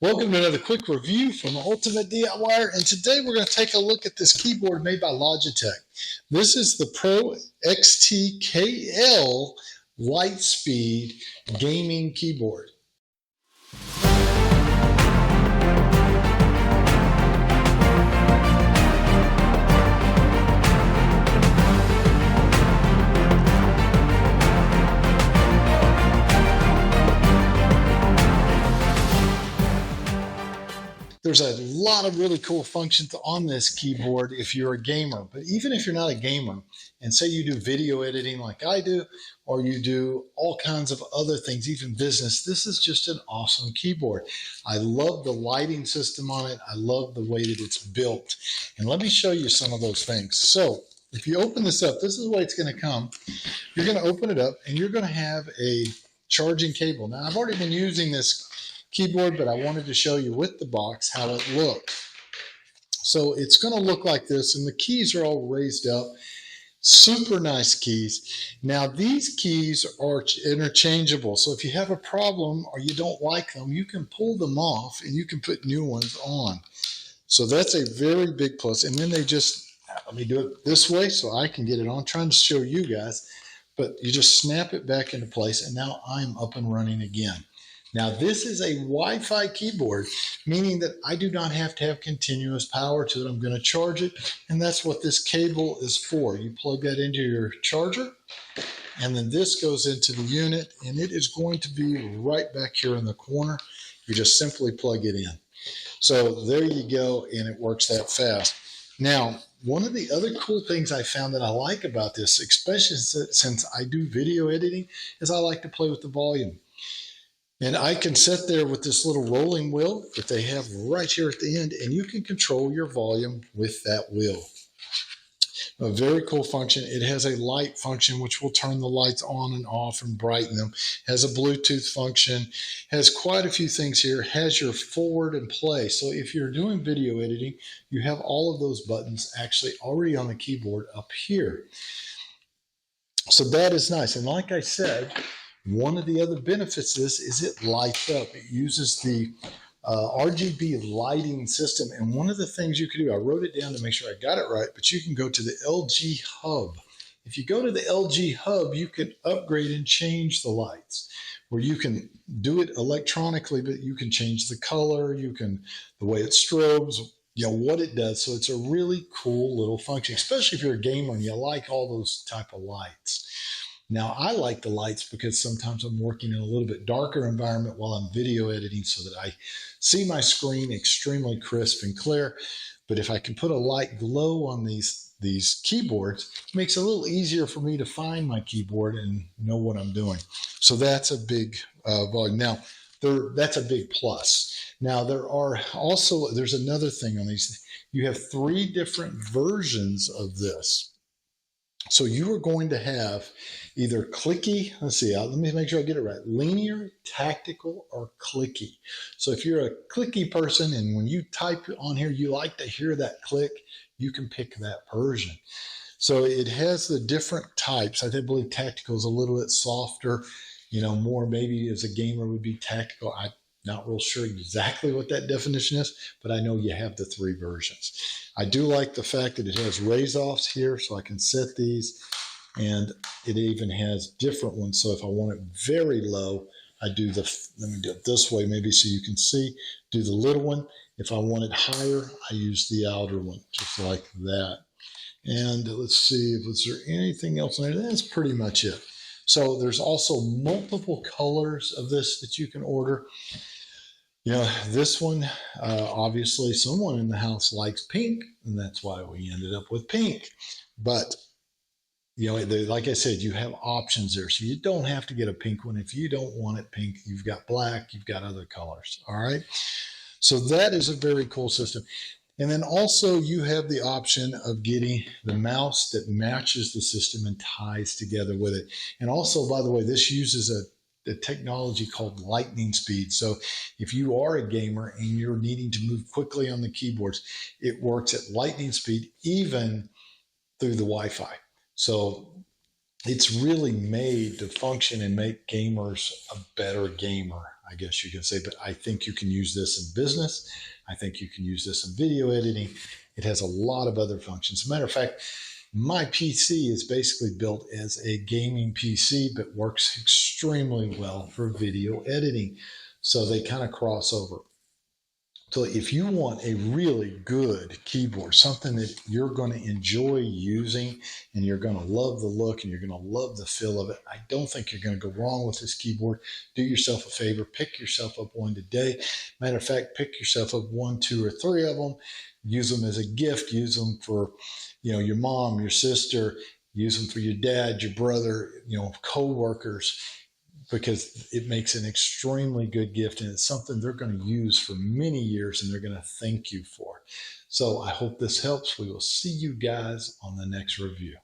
Welcome to another quick review from Ultimate DIYer, and today we're going to take a look at this keyboard made by Logitech. This is the Pro TKL LightSpeed gaming keyboard. There's a lot of really cool functions on this keyboard if you're a gamer. But even if you're not a gamer, and say you do video editing like I do, or you do all kinds of other things, even business, this is just an awesome keyboard. I love the lighting system on it. I love the way that it's built. And let me show you some of those things. So if you open this up, this is the way it's going to come. You're going to open it up, and you're going to have a charging cable. Now, I've already been using this keyboard, but I wanted to show you with the box how it looks. So it's going to look like this, and the keys are all raised up. Super nice keys. Now these keys are interchangeable, so if you have a problem or you don't like them, you can pull them off and you can put new ones on. So that's a very big plus. And then they just, let me do it this way so I can get it on. I'm trying to show you guys, but you just snap it back into place, and now I'm up and running again. Now, this is a Wi-Fi keyboard, meaning that I do not have to have continuous power to it. I'm going to charge it, and that's what this cable is for. You plug that into your charger, and then this goes into the unit, and it is going to be right back here in the corner. You just simply plug it in. So there you go, and it works that fast. Now, one of the other cool things I found that I like about this, especially since I do video editing, is I like to play with the volume. And I can sit there with this little rolling wheel that they have right here at the end, and you can control your volume with that wheel. A very cool function. It has a light function, which will turn the lights on and off and brighten them. Has a Bluetooth function. Has quite a few things here. Has your forward and play. So if you're doing video editing, you have all of those buttons actually already on the keyboard up here. So that is nice. And like I said, one of the other benefits of this is it lights up. It uses the RGB lighting system. And one of the things you can do, I wrote it down to make sure I got it right, but you can go to the LG Hub. If you go to the LG Hub, you can upgrade and change the lights, where you can do it electronically, but you can change the color, you can, the way it strobes, you know, what it does. So it's a really cool little function, especially if you're a gamer and you like all those type of lights. Now, I like the lights because sometimes I'm working in a little bit darker environment while I'm video editing so that I see my screen extremely crisp and clear. But if I can put a light glow on these keyboards, it makes it a little easier for me to find my keyboard and know what I'm doing. So that's a big volume. Now, that's a big plus. Now, there's another thing on these. You have 3 different versions of this. So you are going to have either clicky, let's see, let me make sure I get it right, linear, tactical, or clicky. So if you're a clicky person and when you type on here, you like to hear that click, you can pick that version. So it has the different types. I believe tactical is a little bit softer, you know, more maybe as a gamer would be tactical. I'm not real sure exactly what that definition is, but I know you have the 3 versions. I do like the fact that it has raise-offs here, so I can set these, and it even has different ones. So if I want it very low, I do let me do it this way maybe so you can see, do the little one. If I want it higher, I use the outer one, just like that. And let's see, is there anything else in there? That's pretty much it. So there's also multiple colors of this that you can order. You know, this one, obviously someone in the house likes pink, and that's why we ended up with pink. But, you know, like I said, you have options there. So you don't have to get a pink one. If you don't want it pink, you've got black, you've got other colors. All right. So that is a very cool system. And then also you have the option of getting the mouse that matches the system and ties together with it. And also, by the way, this uses a technology called lightning speed. So if you are a gamer and you're needing to move quickly on the keyboards, it works at lightning speed, even through the Wi-Fi. So it's really made to function and make gamers a better gamer. I guess you can say, but I think you can use this in business. I think you can use this in video editing. It has a lot of other functions. As a matter of fact, my PC is basically built as a gaming PC, but works extremely well for video editing. So they kind of cross over. So if you want a really good keyboard, something that you're going to enjoy using and you're going to love the look and you're going to love the feel of it, I don't think you're going to go wrong with this keyboard. Do yourself a favor, pick yourself up one today. Matter of fact, pick yourself up 1, 2, or 3 of them. Use them as a gift. Use them for, your mom, your sister. Use them for your dad, your brother, co-workers, because it makes an extremely good gift and it's something they're going to use for many years and they're going to thank you for. So I hope this helps. We will see you guys on the next review.